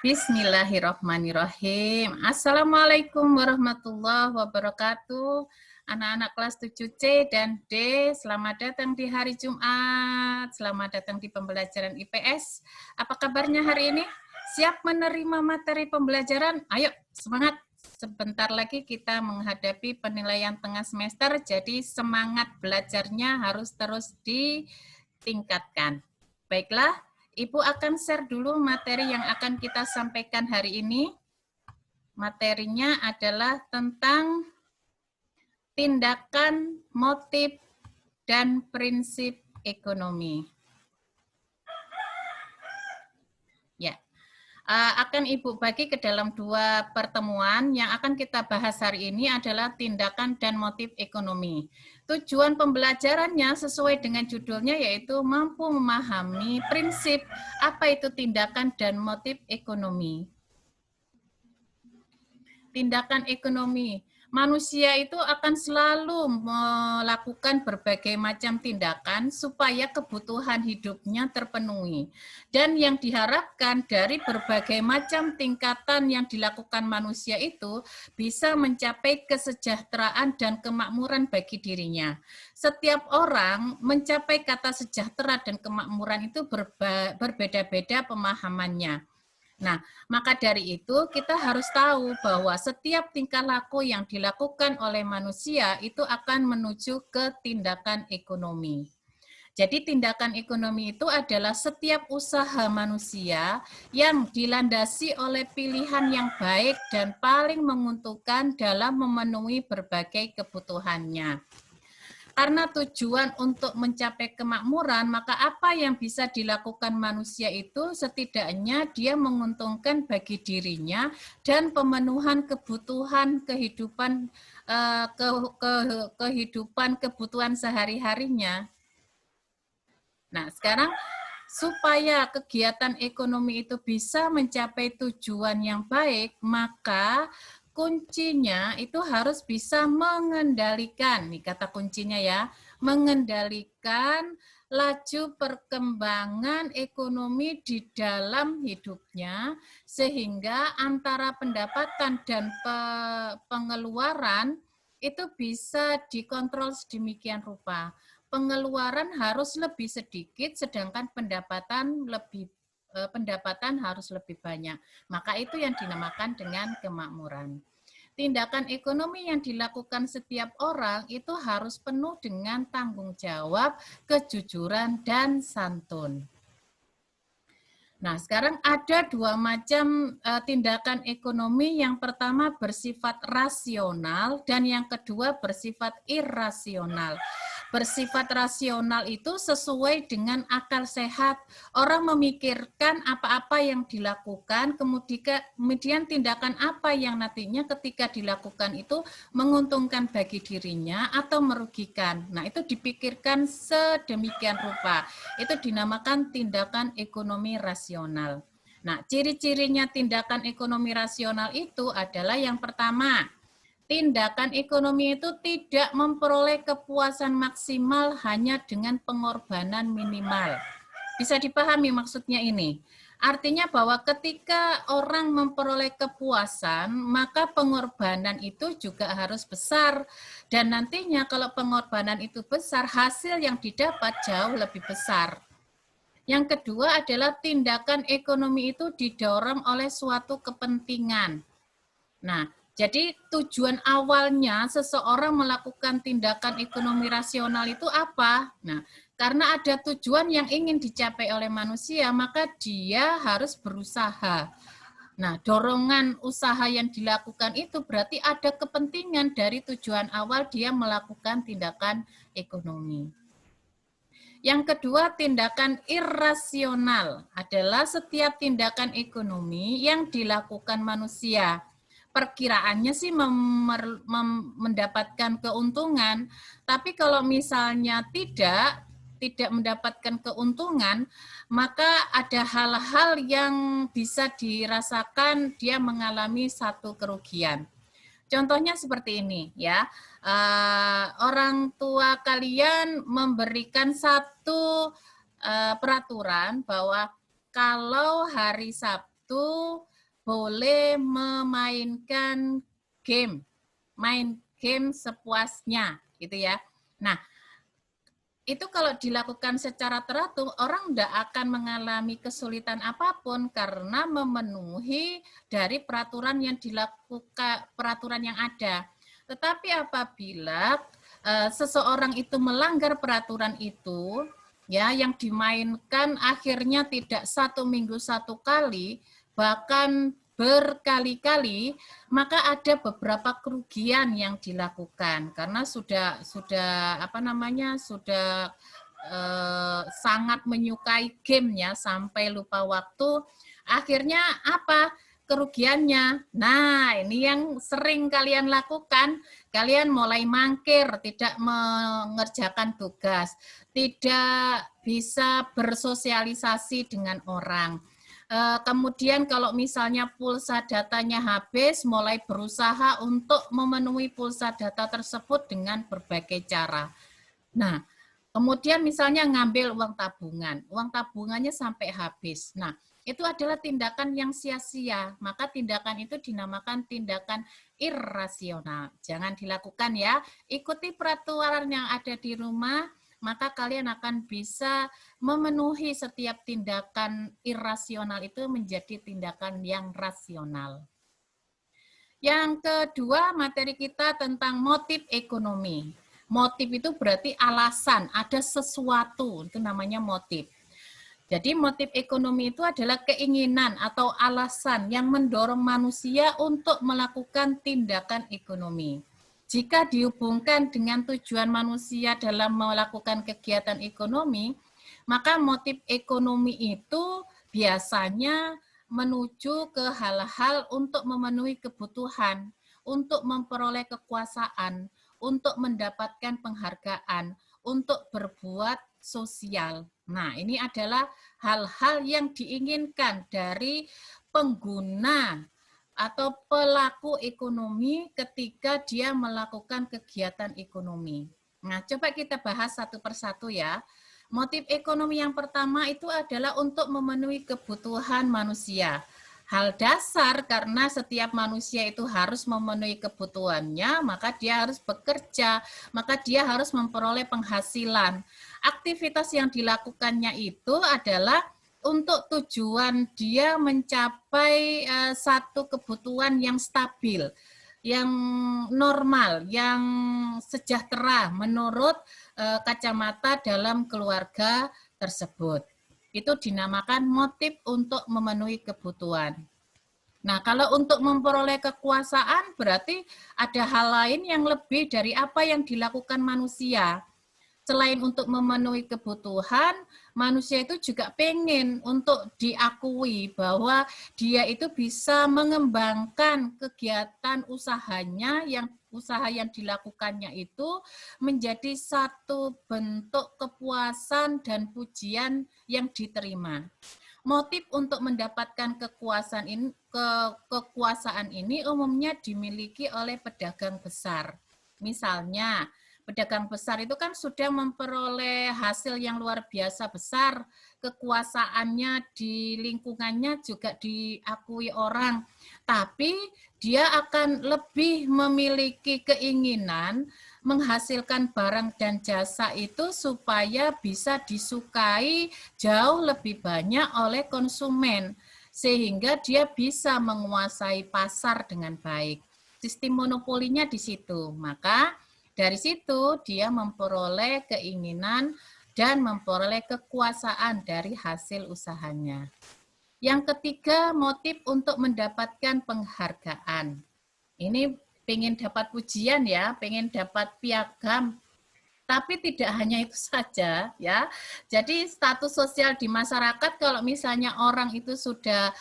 Bismillahirrahmanirrahim. Assalamualaikum warahmatullahi wabarakatuh. Anak-anak kelas 7C dan D, selamat datang di hari Jumat. Selamat datang di pembelajaran IPS. Apa kabarnya hari ini? Siap menerima materi pembelajaran? Ayo, semangat. Sebentar lagi kita menghadapi penilaian tengah semester, jadi semangat belajarnya harus terus ditingkatkan. Baiklah, Ibu akan share dulu materi yang akan kita sampaikan hari ini. Materinya adalah tentang tindakan, motif, dan prinsip ekonomi. Ya, akan Ibu bagi ke dalam dua pertemuan. Yang akan kita bahas hari ini adalah tindakan dan motif ekonomi. Tujuan pembelajarannya sesuai dengan judulnya, yaitu mampu memahami prinsip apa itu tindakan dan motif ekonomi. Tindakan ekonomi. Manusia itu akan selalu melakukan berbagai macam tindakan supaya kebutuhan hidupnya terpenuhi. Dan yang diharapkan dari berbagai macam tingkatan yang dilakukan manusia itu bisa mencapai kesejahteraan dan kemakmuran bagi dirinya. Setiap orang mencapai kata sejahtera dan kemakmuran itu berbeda-beda pemahamannya. Nah, maka dari itu kita harus tahu bahwa setiap tingkah laku yang dilakukan oleh manusia itu akan menuju ke tindakan ekonomi. Jadi tindakan ekonomi itu adalah setiap usaha manusia yang dilandasi oleh pilihan yang baik dan paling menguntungkan dalam memenuhi berbagai kebutuhannya. Karena tujuan untuk mencapai kemakmuran, maka apa yang bisa dilakukan manusia itu setidaknya dia menguntungkan bagi dirinya dan pemenuhan kebutuhan kehidupan kebutuhan sehari-harinya. Nah, sekarang supaya kegiatan ekonomi itu bisa mencapai tujuan yang baik, maka kuncinya itu harus bisa mengendalikan, nih kata kuncinya ya, mengendalikan laju perkembangan ekonomi di dalam hidupnya, sehingga antara pendapatan dan pengeluaran itu bisa dikontrol sedemikian rupa. Pengeluaran harus lebih sedikit, sedangkan pendapatan harus lebih banyak. Maka itu yang dinamakan dengan kemakmuran. Tindakan ekonomi yang dilakukan setiap orang itu harus penuh dengan tanggung jawab, kejujuran, dan santun. Nah, sekarang ada dua macam tindakan ekonomi. Yang pertama bersifat rasional dan yang kedua bersifat irasional. Bersifat rasional itu sesuai dengan akal sehat. Orang memikirkan apa-apa yang dilakukan, kemudian tindakan apa yang nantinya ketika dilakukan itu menguntungkan bagi dirinya atau merugikan. Nah, itu dipikirkan sedemikian rupa. Itu dinamakan tindakan ekonomi rasional. Nah, ciri-cirinya tindakan ekonomi rasional itu adalah yang pertama, tindakan ekonomi itu tidak memperoleh kepuasan maksimal hanya dengan pengorbanan minimal. Bisa dipahami maksudnya ini? Artinya bahwa ketika orang memperoleh kepuasan, maka pengorbanan itu juga harus besar. Dan nantinya kalau pengorbanan itu besar, hasil yang didapat jauh lebih besar. Yang kedua adalah tindakan ekonomi itu didorong oleh suatu kepentingan. Nah, jadi tujuan awalnya seseorang melakukan tindakan ekonomi rasional itu apa? Nah, karena ada tujuan yang ingin dicapai oleh manusia, maka dia harus berusaha. Nah, dorongan usaha yang dilakukan itu berarti ada kepentingan dari tujuan awal dia melakukan tindakan ekonomi. Yang kedua, tindakan irasional adalah setiap tindakan ekonomi yang dilakukan manusia. Perkiraannya sih mendapatkan keuntungan, tapi kalau misalnya tidak mendapatkan keuntungan, maka ada hal-hal yang bisa dirasakan dia mengalami satu kerugian. Contohnya seperti ini ya, orang tua kalian memberikan satu peraturan bahwa kalau hari Sabtu boleh memainkan game, main game sepuasnya, gitu ya. Nah, itu kalau dilakukan secara teratur, orang tidak akan mengalami kesulitan apapun karena memenuhi dari peraturan yang dilakukan, peraturan yang ada. Tetapi apabila seseorang itu melanggar peraturan itu, ya yang dimainkan akhirnya tidak 1 minggu 1 kali, bahkan berkali-kali, maka ada beberapa kerugian yang dilakukan karena sudah sangat menyukai gamenya sampai lupa waktu. Akhirnya apa kerugiannya? Nah, ini yang sering kalian lakukan. Kalian mulai mangkir, tidak mengerjakan tugas, tidak bisa bersosialisasi dengan orang. Kemudian kalau misalnya pulsa datanya habis, mulai berusaha untuk memenuhi pulsa data tersebut dengan berbagai cara. Nah, kemudian misalnya ngambil uang tabungannya sampai habis. Nah, itu adalah tindakan yang sia-sia, maka tindakan itu dinamakan tindakan irrasional. Jangan dilakukan ya, ikuti peraturan yang ada di rumah, maka kalian akan bisa memenuhi setiap tindakan irrasional itu menjadi tindakan yang rasional. Yang kedua, materi kita tentang motif ekonomi. Motif itu berarti alasan, ada sesuatu, itu namanya motif. Jadi motif ekonomi itu adalah keinginan atau alasan yang mendorong manusia untuk melakukan tindakan ekonomi. Jika dihubungkan dengan tujuan manusia dalam melakukan kegiatan ekonomi, maka motif ekonomi itu biasanya menuju ke hal-hal untuk memenuhi kebutuhan, untuk memperoleh kekuasaan, untuk mendapatkan penghargaan, untuk berbuat sosial. Nah, ini adalah hal-hal yang diinginkan dari pengguna atau pelaku ekonomi ketika dia melakukan kegiatan ekonomi. Nah, coba kita bahas satu persatu ya. Motif ekonomi yang pertama itu adalah untuk memenuhi kebutuhan manusia. Hal dasar karena setiap manusia itu harus memenuhi kebutuhannya, maka dia harus bekerja, maka dia harus memperoleh penghasilan. Aktivitas yang dilakukannya itu adalah untuk tujuan dia mencapai satu kebutuhan yang stabil, yang normal, yang sejahtera menurut kacamata dalam keluarga tersebut. Itu dinamakan motif untuk memenuhi kebutuhan. Nah, kalau untuk memperoleh kekuasaan berarti ada hal lain yang lebih dari apa yang dilakukan manusia. Selain untuk memenuhi kebutuhan, manusia itu juga pengen untuk diakui bahwa dia itu bisa mengembangkan kegiatan usahanya, yang usaha yang dilakukannya itu menjadi satu bentuk kepuasan dan pujian yang diterima. Motif untuk mendapatkan kekuasaan ini umumnya dimiliki oleh pedagang besar. Misalnya, pedagang besar itu kan sudah memperoleh hasil yang luar biasa besar, kekuasaannya di lingkungannya juga diakui orang, tapi dia akan lebih memiliki keinginan menghasilkan barang dan jasa itu supaya bisa disukai jauh lebih banyak oleh konsumen, sehingga dia bisa menguasai pasar dengan baik. Sistem monopolinya di situ, maka dari situ dia memperoleh keinginan dan memperoleh kekuasaan dari hasil usahanya. Yang ketiga, motif untuk mendapatkan penghargaan. Ini pengen dapat pujian ya, pengen dapat piagam. Tapi tidak hanya itu saja ya. Jadi status sosial di masyarakat kalau misalnya orang itu sudah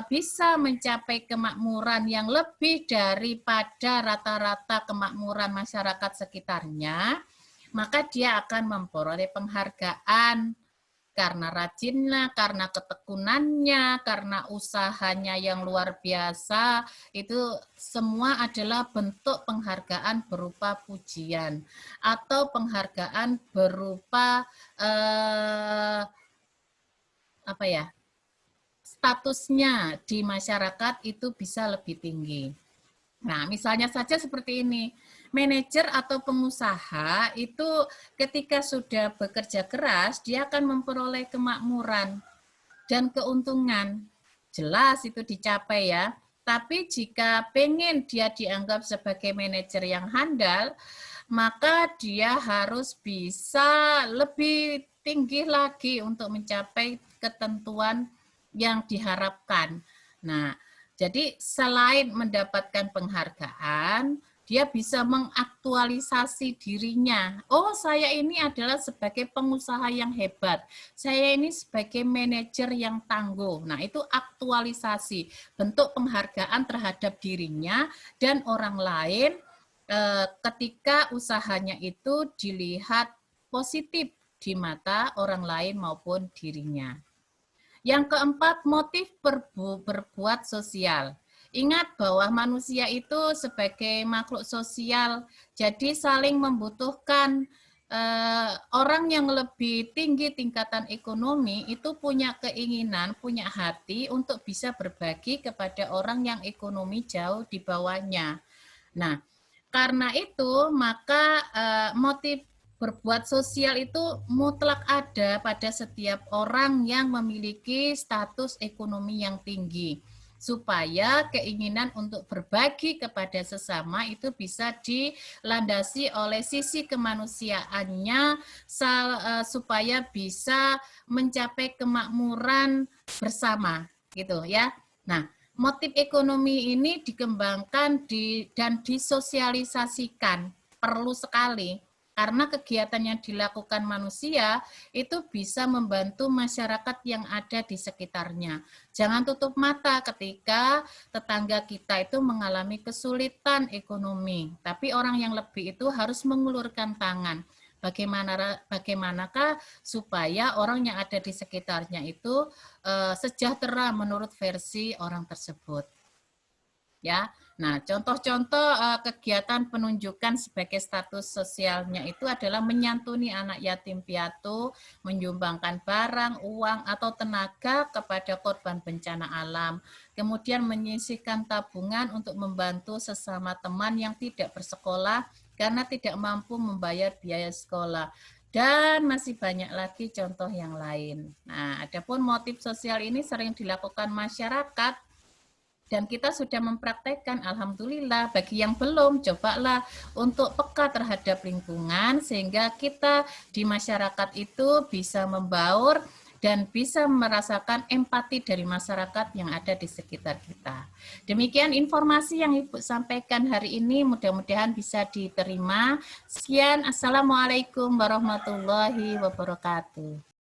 bisa mencapai kemakmuran yang lebih daripada rata-rata kemakmuran masyarakat sekitarnya, maka dia akan memperoleh penghargaan karena rajinnya, karena ketekunannya, karena usahanya yang luar biasa, itu semua adalah bentuk penghargaan berupa pujian atau penghargaan berupa statusnya di masyarakat itu bisa lebih tinggi. Nah, misalnya saja seperti ini, manajer atau pengusaha itu ketika sudah bekerja keras, dia akan memperoleh kemakmuran dan keuntungan. Jelas itu dicapai ya. Tapi jika pengen dia dianggap sebagai manajer yang handal, maka dia harus bisa lebih tinggi lagi untuk mencapai ketentuan yang diharapkan. Nah, jadi selain mendapatkan penghargaan, dia bisa mengaktualisasi dirinya. Oh, saya ini adalah sebagai pengusaha yang hebat. Saya ini sebagai manajer yang tangguh. Nah, itu aktualisasi, bentuk penghargaan terhadap dirinya dan orang lain ketika usahanya itu dilihat positif di mata orang lain maupun dirinya. Yang keempat, motif berbuat sosial. Ingat bahwa manusia itu sebagai makhluk sosial, jadi saling membutuhkan. Orang yang lebih tinggi tingkatan ekonomi itu punya keinginan, punya hati untuk bisa berbagi kepada orang yang ekonomi jauh di bawahnya. Nah, karena itu maka motif berbuat sosial itu mutlak ada pada setiap orang yang memiliki status ekonomi yang tinggi, supaya keinginan untuk berbagi kepada sesama itu bisa dilandasi oleh sisi kemanusiaannya supaya bisa mencapai kemakmuran bersama gitu ya. Nah, motif ekonomi ini dikembangkan dan disosialisasikan, perlu sekali. Karena kegiatan yang dilakukan manusia itu bisa membantu masyarakat yang ada di sekitarnya. Jangan tutup mata ketika tetangga kita itu mengalami kesulitan ekonomi. Tapi orang yang lebih itu harus mengulurkan tangan. Bagaimanakah supaya orang yang ada di sekitarnya itu sejahtera menurut versi orang tersebut. Ya. Nah, contoh-contoh kegiatan penunjukan sebagai status sosialnya itu adalah menyantuni anak yatim piatu, menyumbangkan barang, uang, atau tenaga kepada korban bencana alam, kemudian menyisihkan tabungan untuk membantu sesama teman yang tidak bersekolah karena tidak mampu membayar biaya sekolah. Dan masih banyak lagi contoh yang lain. Nah, adapun motif sosial ini sering dilakukan masyarakat dan kita sudah mempraktekkan, alhamdulillah. Bagi yang belum, cobalah untuk peka terhadap lingkungan sehingga kita di masyarakat itu bisa membaur dan bisa merasakan empati dari masyarakat yang ada di sekitar kita. Demikian informasi yang Ibu sampaikan hari ini, mudah-mudahan bisa diterima. Sekian, Assalamualaikum warahmatullahi wabarakatuh.